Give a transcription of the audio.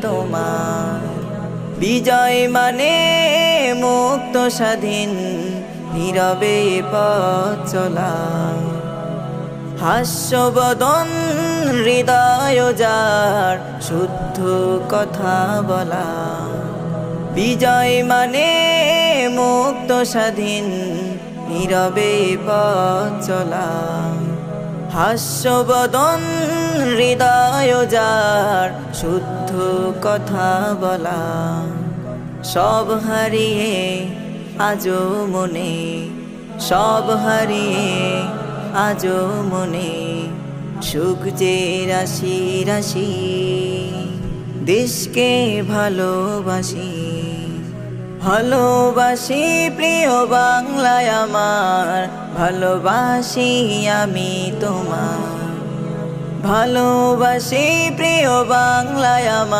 তোমার। বিজয় মানে মুক্ত স্বাধীন নীরবে পথ চলা, হাস্যবদন হৃদয় যার শুদ্ধ কথা বলা। বিজয় মানে মুক্ত স্বাধীন নীরবে পথ চলা, হাস্যবদন হৃদয় যার শুদ্ধ কথা বলা। সব হারিয়ে আজও মনে, সব হারিয়ে আজও মনে সুখ যে রাশি রাশি, দেশকে ভালোবাসি, ভালোবাসি প্রিয় বাংলায় আমার, ভালোবাসি আমি তোমার। ভালোবাসি প্রিয় বাংলায় আমার।